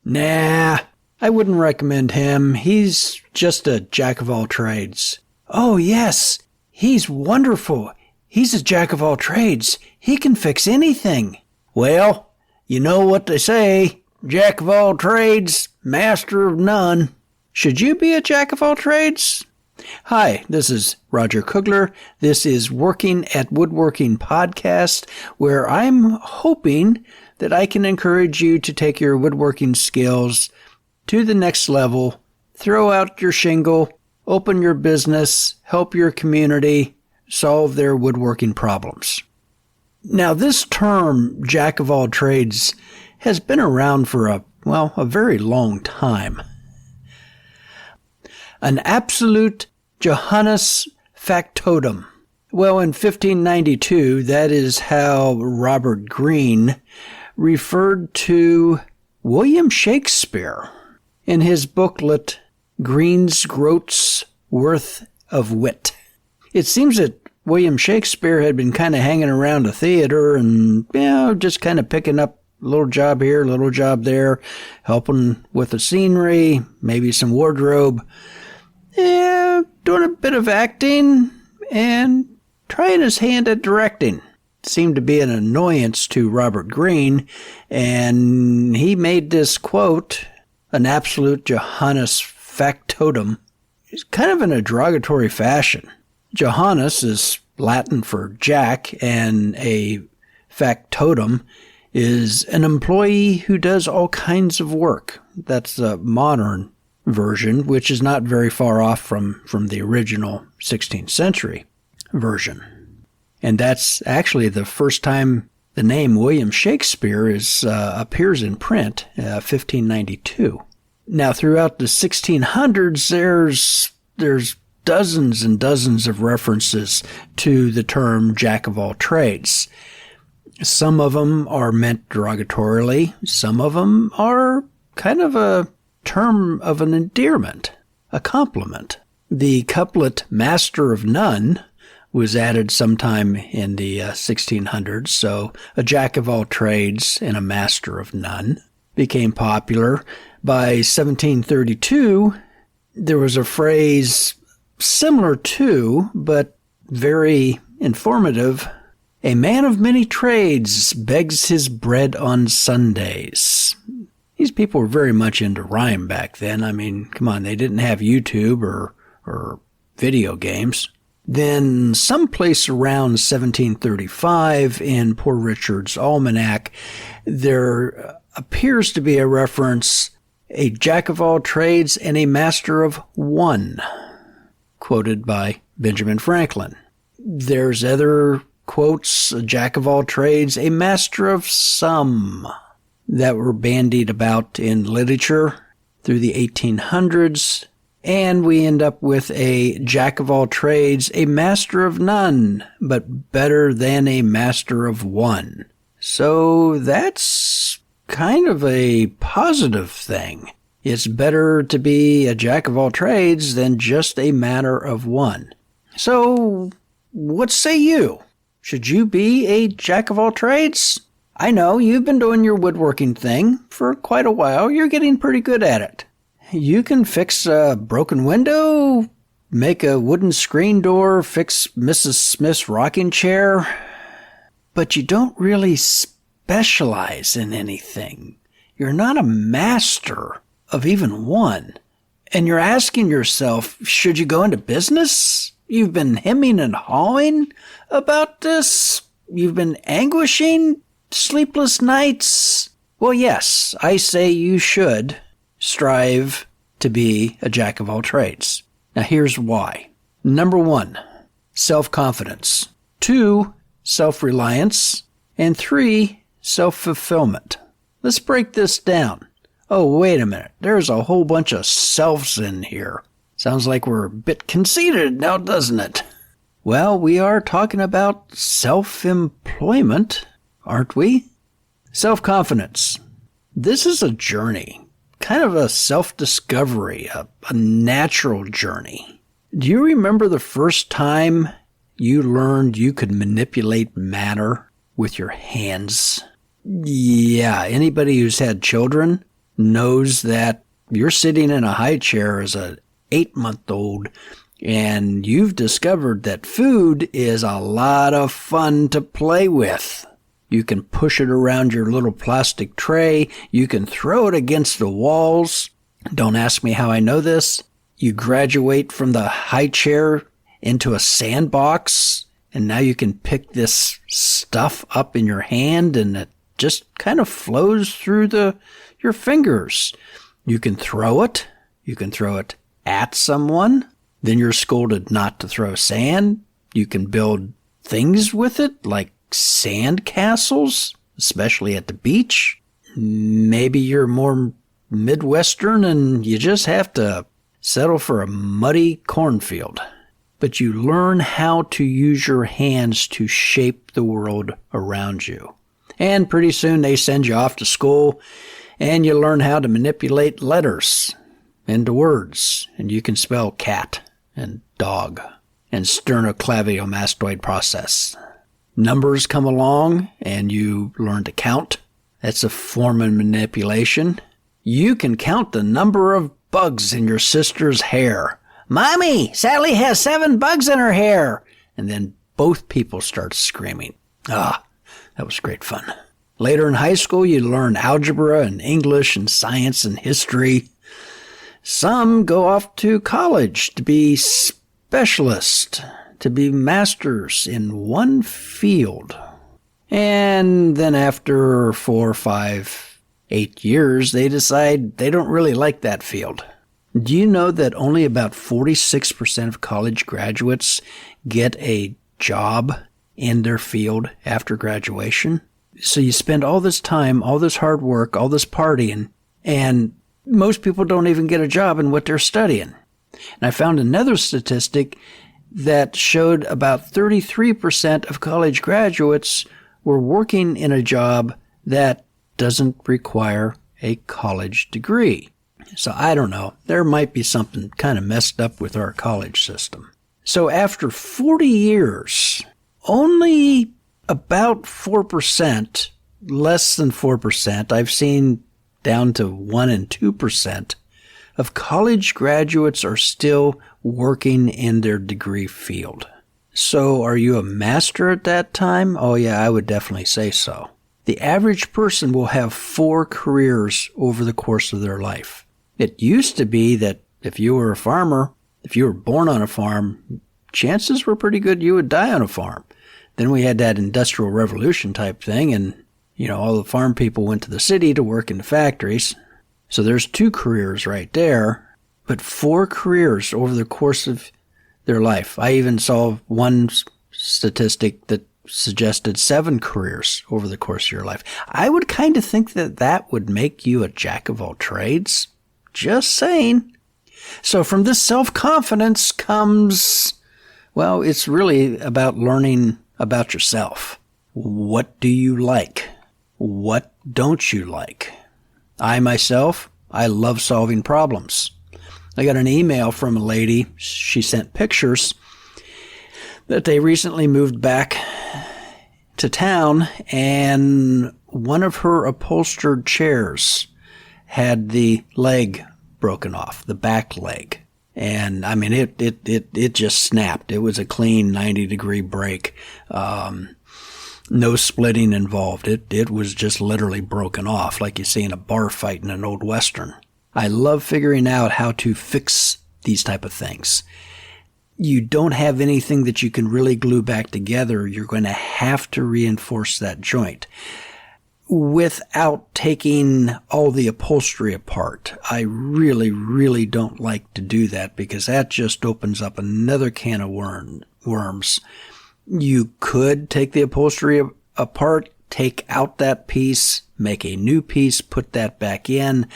Nah, I wouldn't recommend him. He's just a jack of all trades. Oh, yes, he's wonderful. He's a jack of all trades. He can fix anything. Well, you know what they say. Jack of all trades, master of none. Should you be a jack of all trades? Hi, this is Roger Kugler. This is Working at Woodworking Podcast, where I'm hoping that I can encourage you to take your woodworking skills to the next level, throw out your shingle, open your business, help your community solve their woodworking problems. Now, this term, jack of all trades, has been around for a very long time. An absolute Johannes factotum. Well, in 1592, that is how Robert Greene referred to William Shakespeare in his booklet, Greene's Groat's Worth of Wit. It seems that William Shakespeare had been kind of hanging around a theater and, just kind of picking up a little job here, a little job there, helping with the scenery, maybe some wardrobe, doing a bit of acting and trying his hand at directing. Seemed to be an annoyance to Robert Greene, and he made this quote, an absolute Johannes factotum, kind of in a derogatory fashion. Johannes is Latin for jack, and a factotum is an employee who does all kinds of work. That's the modern version, which is not very far off from the original 16th century version. And that's actually the first time the name William Shakespeare appears in print, 1592. Now, throughout the 1600s, there's dozens and dozens of references to the term jack of all trades. Some of them are meant derogatorily. Some of them are kind of a term of an endearment, a compliment. The couplet master of none was added sometime in the 1600s, so a jack of all trades and a master of none became popular. By 1732, there was a phrase similar to, but very informative, a man of many trades begs his bread on Sundays. These people were very much into rhyme back then. I mean, come on, they didn't have YouTube or video games. Then someplace around 1735 in Poor Richard's Almanac, there appears to be a reference, a jack of all trades and a master of one, quoted by Benjamin Franklin. There's other quotes, a jack of all trades, a master of some, that were bandied about in literature through the 1800s. And we end up with a jack of all trades, a master of none, but better than a master of one. So that's kind of a positive thing. It's better to be a jack of all trades than just a master of one. So what say you? Should you be a jack of all trades? I know you've been doing your woodworking thing for quite a while. You're getting pretty good at it. You can fix a broken window, make a wooden screen door, fix Mrs. Smith's rocking chair, but you don't really specialize in anything. You're not a master of even one. And you're asking yourself, should you go into business? You've been hemming and hawing about this. You've been anguishing, sleepless nights. Well, yes, I say you should strive to be a jack of all trades. Now, here's why. Number 1, self-confidence. 2, self-reliance. And 3, self-fulfillment. Let's break this down. Oh, wait a minute. There's a whole bunch of selves in here. Sounds like we're a bit conceited now, doesn't it? Well, we are talking about self-employment, aren't we? Self-confidence. This is a journey, kind of a self-discovery, a natural journey. Do you remember the first time you learned you could manipulate matter with your hands? Yeah, anybody who's had children knows that you're sitting in a high chair as a 8-month-old and you've discovered that food is a lot of fun to play with. You can push it around your little plastic tray. You can throw it against the walls. Don't ask me how I know this. You graduate from the high chair into a sandbox, and now you can pick this stuff up in your hand, and it just kind of flows through your fingers. You can throw it. You can throw it at someone. Then you're scolded not to throw sand. You can build things with it, like sand castles, especially at the beach. Maybe you're more Midwestern and you just have to settle for a muddy cornfield. But you learn how to use your hands to shape the world around you. And pretty soon they send you off to school and you learn how to manipulate letters into words. And you can spell cat and dog and sternoclaviomastoid process. Numbers come along and you learn to count. That's a form of manipulation. You can count the number of bugs in your sister's hair. Mommy, Sally has 7 bugs in her hair. And then both people start screaming. That was great fun. Later in high school, you learn algebra and English and science and history. Some go off to college to be specialists, to be masters in one field. And then after 4, 5, 8 years, they decide they don't really like that field. Do you know that only about 46% of college graduates get a job in their field after graduation? So you spend all this time, all this hard work, all this partying, and most people don't even get a job in what they're studying. And I found another statistic that showed about 33% of college graduates were working in a job that doesn't require a college degree. So I don't know. There might be something kind of messed up with our college system. So after 40 years, only about 4%, less than 4%, I've seen down to 1 and 2% of college graduates are still working in their degree field. So are you a master at that time? Oh yeah, I would definitely say so. The average person will have 4 careers over the course of their life. It used to be that if you were a farmer, if you were born on a farm, chances were pretty good you would die on a farm. Then we had that industrial revolution type thing, and all the farm people went to the city to work in the factories. So there's 2 careers right there, but 4 careers over the course of their life. I even saw one statistic that suggested 7 careers over the course of your life. I would kind of think that would make you a jack of all trades. Just saying. So from this self-confidence comes, well, it's really about learning about yourself. What do you like? What don't you like? I myself, I love solving problems. I got an email from a lady. She sent pictures that they recently moved back to town, and one of her upholstered chairs had the leg broken off, the back leg. And I mean, it just snapped. It was a clean 90-degree break. No splitting involved. It was just literally broken off, like you see in a bar fight in an old Western. I love figuring out how to fix these type of things. You don't have anything that you can really glue back together. You're going to have to reinforce that joint without taking all the upholstery apart. I really, really don't like to do that because that just opens up another can of worms. You could take the upholstery apart, take out that piece, make a new piece, put that back in.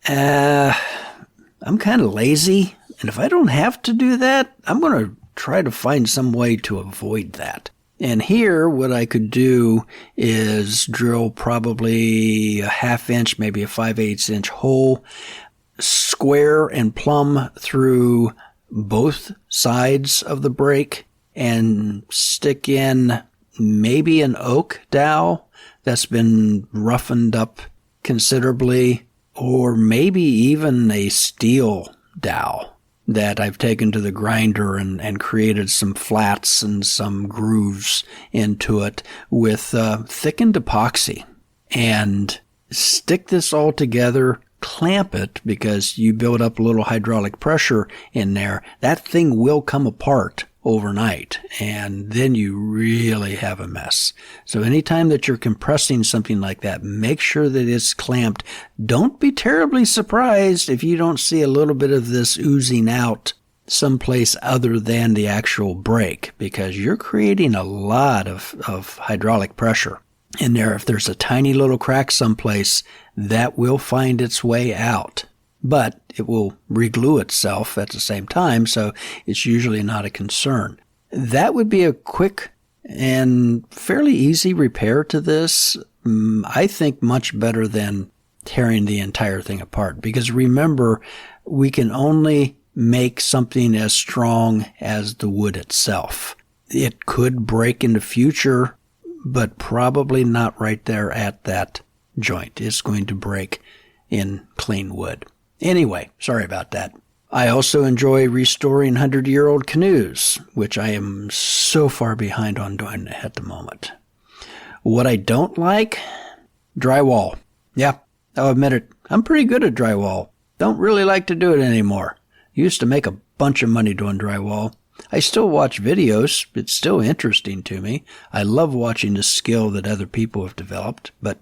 I'm kind of lazy, and if I don't have to do that, I'm going to try to find some way to avoid that. And here, what I could do is drill probably a 1/2 inch, maybe a 5/8 inch hole, square and plumb through both sides of the break, and stick in maybe an oak dowel that's been roughened up considerably, or maybe even a steel dowel that I've taken to the grinder and created some flats and some grooves into it with thickened epoxy, and stick this all together, clamp it, because you build up a little hydraulic pressure in there. That thing will come apart overnight, and then you really have a mess. So anytime that you're compressing something like that, make sure that it's clamped. Don't be terribly surprised if you don't see a little bit of this oozing out someplace other than the actual break, because you're creating a lot of hydraulic pressure in there. If there's a tiny little crack someplace, that will find its way out, but it will reglue itself at the same time, so it's usually not a concern. That would be a quick and fairly easy repair to this. I think much better than tearing the entire thing apart, because remember, we can only make something as strong as the wood itself. It could break in the future, but probably not right there at that joint. It's going to break in clean wood. Anyway, sorry about that. I also enjoy restoring 100-year-old canoes, which I am so far behind on doing at the moment. What I don't like? Drywall. Yeah, I'll admit it. I'm pretty good at drywall. Don't really like to do it anymore. Used to make a bunch of money doing drywall. I still watch videos. It's still interesting to me. I love watching the skill that other people have developed, but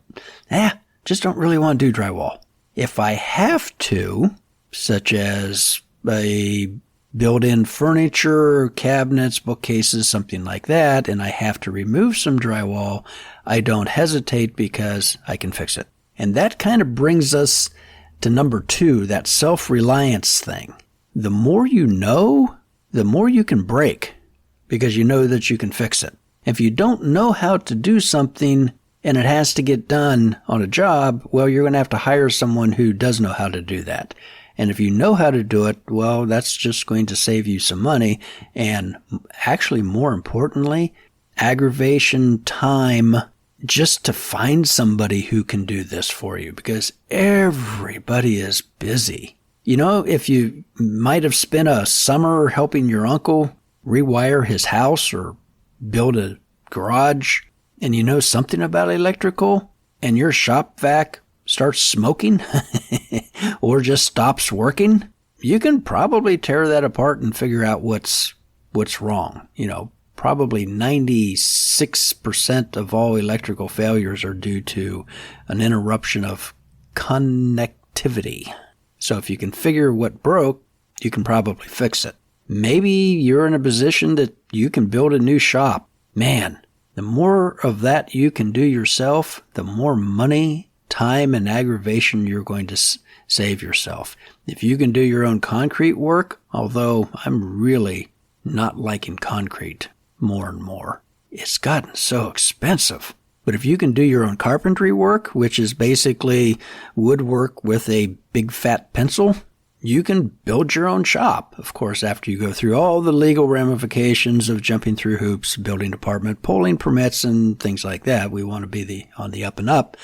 just don't really want to do drywall. If I have to, such as a built-in furniture, cabinets, bookcases, something like that, and I have to remove some drywall, I don't hesitate because I can fix it. And that kind of brings us to number 2, that self-reliance thing. The more you know, the more you can break, because you know that you can fix it. If you don't know how to do something and it has to get done on a job, well, you're going to have to hire someone who does know how to do that. And if you know how to do it, well, that's just going to save you some money. And actually, more importantly, aggravation, time, just to find somebody who can do this for you, because everybody is busy. You know, if you might have spent a summer helping your uncle rewire his house or build a garage, and you know something about electrical, and your shop vac starts smoking or just stops working, you can probably tear that apart and figure out what's wrong. You know, probably 96% of all electrical failures are due to an interruption of connectivity. So if you can figure what broke, you can probably fix it. Maybe you're in a position that you can build a new shop. Man, the more of that you can do yourself, the more money, time, and aggravation you're going to save yourself. If you can do your own concrete work, although I'm really not liking concrete more and more, it's gotten so expensive. But if you can do your own carpentry work, which is basically woodwork with a big fat pencil, you can build your own shop. Of course, after you go through all the legal ramifications of jumping through hoops, building department, pulling permits, and things like that. We want to be on the up and up.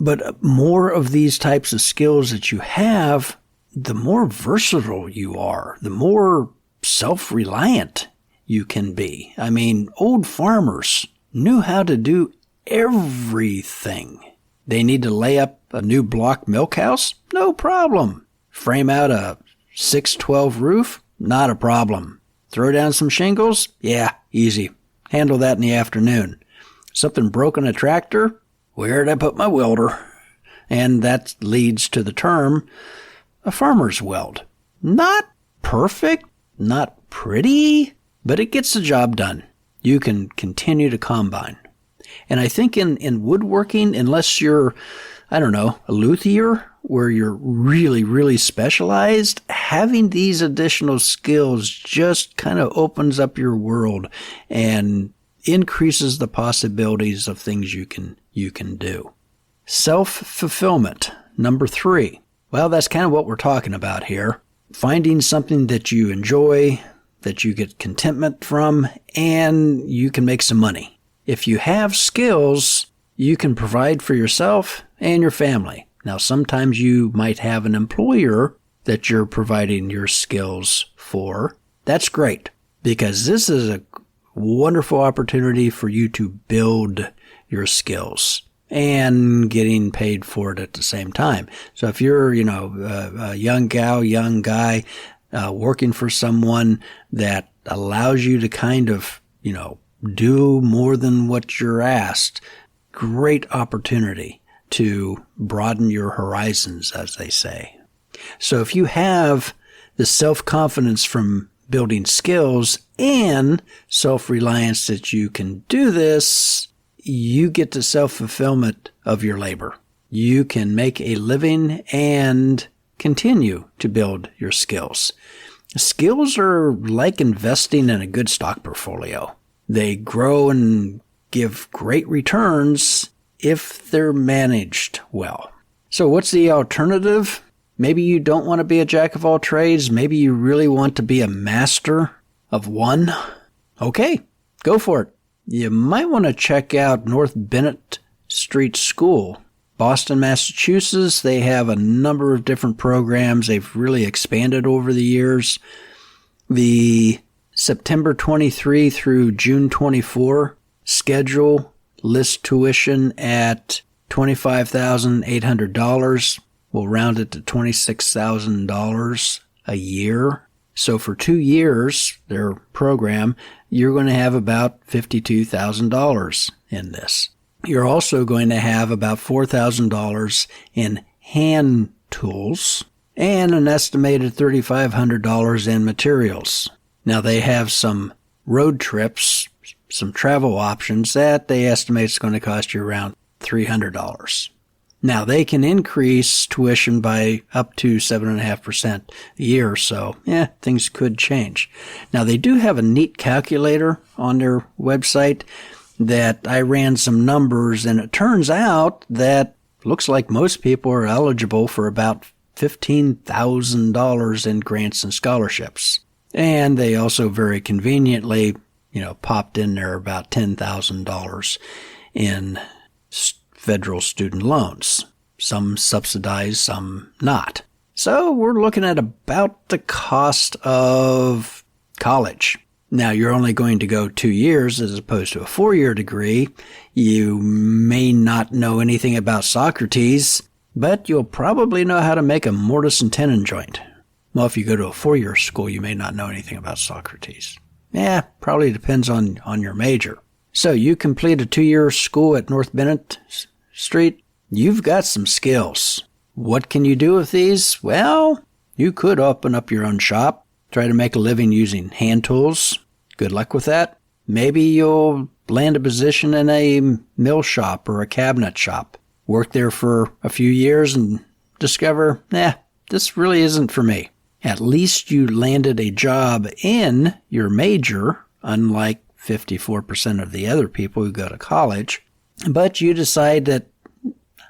But more of these types of skills that you have, the more versatile you are, the more self-reliant you can be. I mean, old farmers knew how to do everything. They need to lay up a new block milk house? No problem. Frame out a 612 roof? Not a problem. Throw down some shingles? Yeah, easy. Handle that in the afternoon. Something broke on a tractor? Where'd I put my welder? And that leads to the term, a farmer's weld. Not perfect, not pretty, but it gets the job done. You can continue to combine. And I think in woodworking, unless you're, a luthier, where you're really, really specialized, having these additional skills just kind of opens up your world and increases the possibilities of things you can do. Self-fulfillment, number 3. Well, that's kind of what we're talking about here. Finding something that you enjoy, that you get contentment from, and you can make some money. If you have skills, you can provide for yourself and your family. Now, sometimes you might have an employer that you're providing your skills for. That's great, because this is a wonderful opportunity for you to build your skills and getting paid for it at the same time. So if you're, a young gal, young guy, working for someone that allows you to kind of, do more than what you're asked, great opportunity to broaden your horizons, as they say. So if you have the self-confidence from building skills and self-reliance that you can do this, you get the self-fulfillment of your labor. You can make a living and continue to build your skills. Skills are like investing in a good stock portfolio. They grow and give great returns if they're managed well. So what's the alternative? Maybe you don't want to be a jack of all trades. Maybe you really want to be a master of one. Okay, go for it. You might want to check out North Bennett Street School, Boston, Massachusetts. They have a number of different programs. They've really expanded over the years. The September 23 through June 24 schedule lists tuition at $25,800. We'll round it to $26,000 a year. So for 2 years, their program, you're going to have about $52,000 in this. You're also going to have about $4,000 in hand tools and an estimated $3,500 in materials. Now they have some road trips, some travel options that they estimate is going to cost you around $300. Now, they can increase tuition by up to 7.5% a year, so things could change. Now, they do have a neat calculator on their website that I ran some numbers, and it turns out that looks like most people are eligible for about $15,000 in grants and scholarships. And they also very conveniently, popped in there about $10,000 in federal student loans. Some subsidized, some not. So we're looking at about the cost of college. Now, you're only going to go 2 years as opposed to a 4-year degree. You may not know anything about Socrates, but you'll probably know how to make a mortise and tenon joint. Well, if you go to a 4-year school, you may not know anything about Socrates. Probably depends on your major. So you complete a 2-year school at North Bennett Street, you've got some skills. What can you do with these? Well, you could open up your own shop, try to make a living using hand tools. Good luck with that. Maybe you'll land a position in a mill shop or a cabinet shop. Work there for a few years and discover, this really isn't for me. At least you landed a job in your major, unlike 54% of the other people who go to college. But you decide that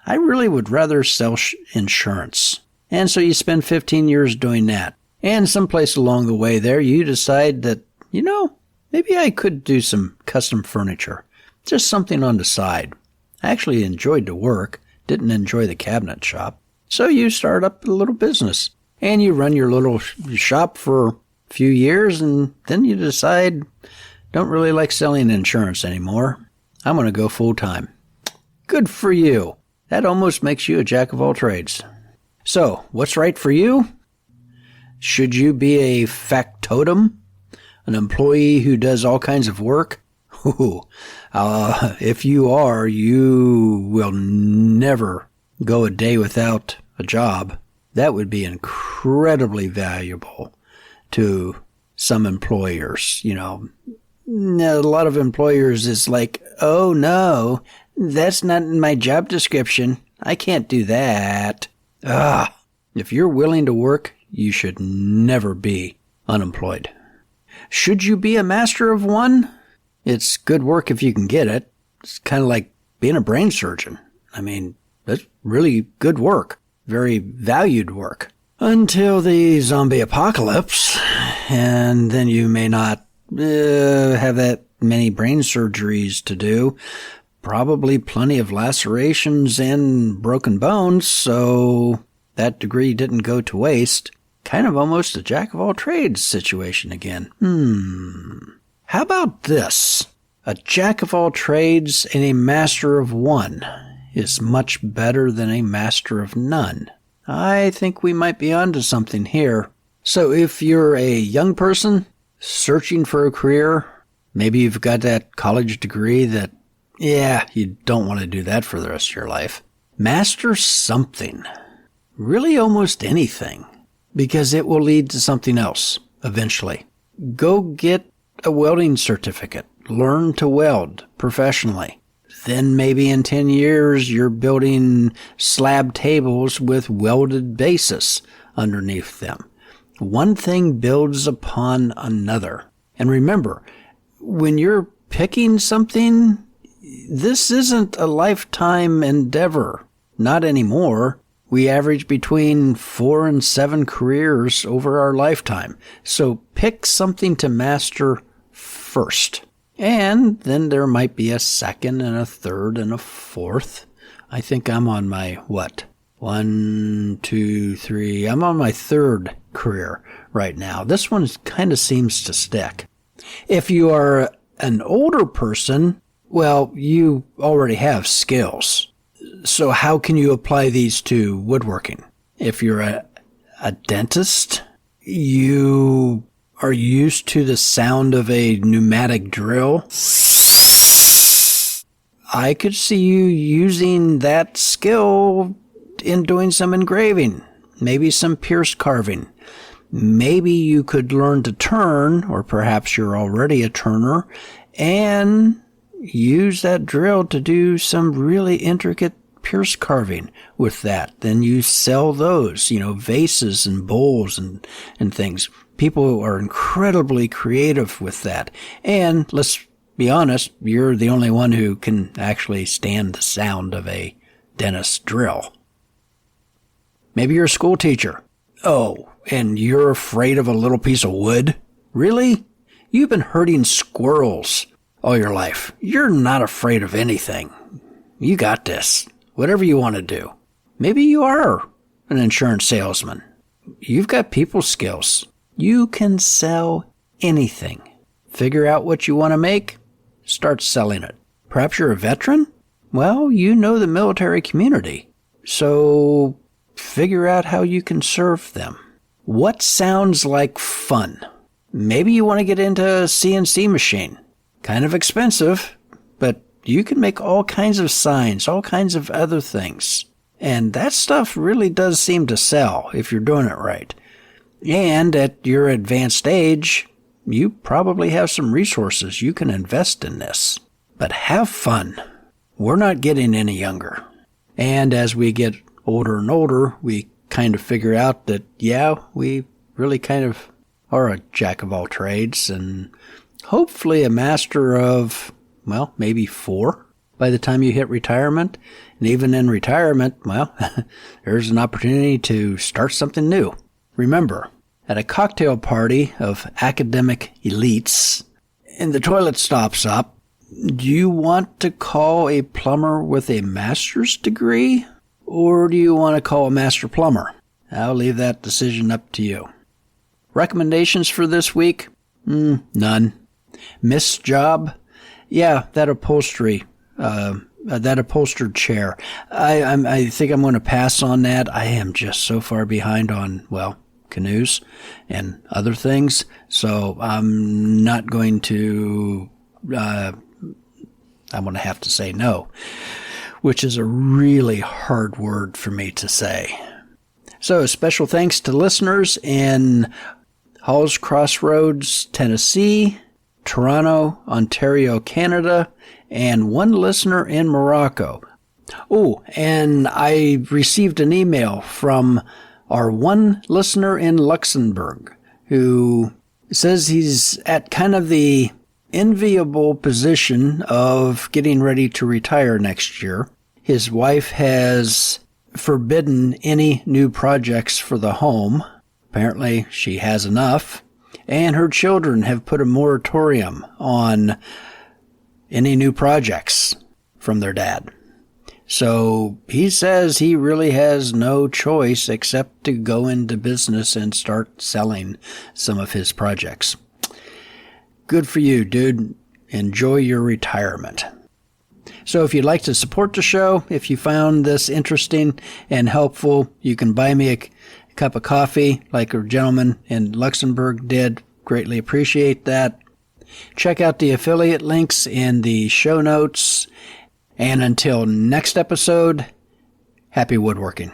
I really would rather sell insurance. And so you spend 15 years doing that. And someplace along the way there, you decide that, maybe I could do some custom furniture. Just something on the side. I actually enjoyed the work, didn't enjoy the cabinet shop. So you start up a little business. And you run your little shop for a few years, and then you decide, don't really like selling insurance anymore. I'm going to go full-time. Good for you. That almost makes you a jack of all trades. So, what's right for you? Should you be a factotum? An employee who does all kinds of work? If you are, you will never go a day without a job. That would be incredibly valuable to some employers, A lot of employers is like, oh no, that's not in my job description. I can't do that. If you're willing to work, you should never be unemployed. Should you be a master of one? It's good work if you can get it. It's kind of like being a brain surgeon. That's really good work. Very valued work. Until the zombie apocalypse, and then you may not have that many brain surgeries to do. probably plenty of lacerations and broken bones, so that degree didn't go to waste. Kind of almost a jack-of-all-trades situation again. How about this? A jack-of-all-trades and a master of one is much better than a master of none. I think we might be onto something here. So if you're a young person searching for a career, maybe you've got that college degree that, you don't want to do that for the rest of your life. Master something. Really almost anything. Because it will lead to something else eventually. Go get a welding certificate. Learn to weld professionally. Then maybe in 10 years, you're building slab tables with welded bases underneath them. One thing builds upon another. And remember, when you're picking something, this isn't a lifetime endeavor. Not anymore. We average between 4 and 7 careers over our lifetime. So pick something to master first. And then there might be a second and a third and a fourth. I think I'm on my, 1, 2, 3. I'm on my third career right now. This one kind of seems to stick. If you are an older person, well, you already have skills. So how can you apply these to woodworking? If you're a dentist, you are used to the sound of a pneumatic drill. I could see you using that skill in doing some engraving, maybe some pierce carving. Maybe you could learn to turn, or perhaps you're already a turner, and use that drill to do some really intricate pierce carving with that. Then you sell those, vases and bowls and things. People are incredibly creative with that. And let's be honest, you're the only one who can actually stand the sound of a dentist's drill. Maybe you're a school teacher. Oh, and you're afraid of a little piece of wood? Really? You've been herding squirrels all your life. You're not afraid of anything. You got this. Whatever you want to do. Maybe you are an insurance salesman. You've got people skills. You can sell anything. Figure out what you want to make. Start selling it. Perhaps you're a veteran? Well, you know the military community. So figure out how you can serve them. What sounds like fun? Maybe you want to get into a CNC machine. Kind of expensive, but you can make all kinds of signs, all kinds of other things. And that stuff really does seem to sell if you're doing it right. And at your advanced age, you probably have some resources you can invest in this. But have fun. We're not getting any younger. And as we get older and older, we kind of figure out that, we really kind of are a jack of all trades and hopefully a master of, maybe 4 by the time you hit retirement. And even in retirement, there's an opportunity to start something new. Remember, at a cocktail party of academic elites, and the toilet stops up, do you want to call a plumber with a master's degree? Or do you want to call a master plumber? I'll leave that decision up to you. Recommendations for this week? None. Missed job? That upholstery, that upholstered chair. I think I'm going to pass on that. I am just so far behind on, canoes and other things. So I'm not going to, I'm going to have to say no, which is a really hard word for me to say. So special thanks to listeners in Halls Crossroads, Tennessee, Toronto, Ontario, Canada, and one listener in Morocco. Oh, and I received an email from our one listener in Luxembourg who says he's at kind of the enviable position of getting ready to retire next year. His wife has forbidden any new projects for the home. Apparently she has enough. And her children have put a moratorium on any new projects from their dad. So he says he really has no choice except to go into business and start selling some of his projects. Good for you, dude. Enjoy your retirement. So if you'd like to support the show, if you found this interesting and helpful, you can buy me a cup of coffee like a gentleman in Luxembourg did. Greatly appreciate that. Check out the affiliate links in the show notes. And until next episode, happy woodworking.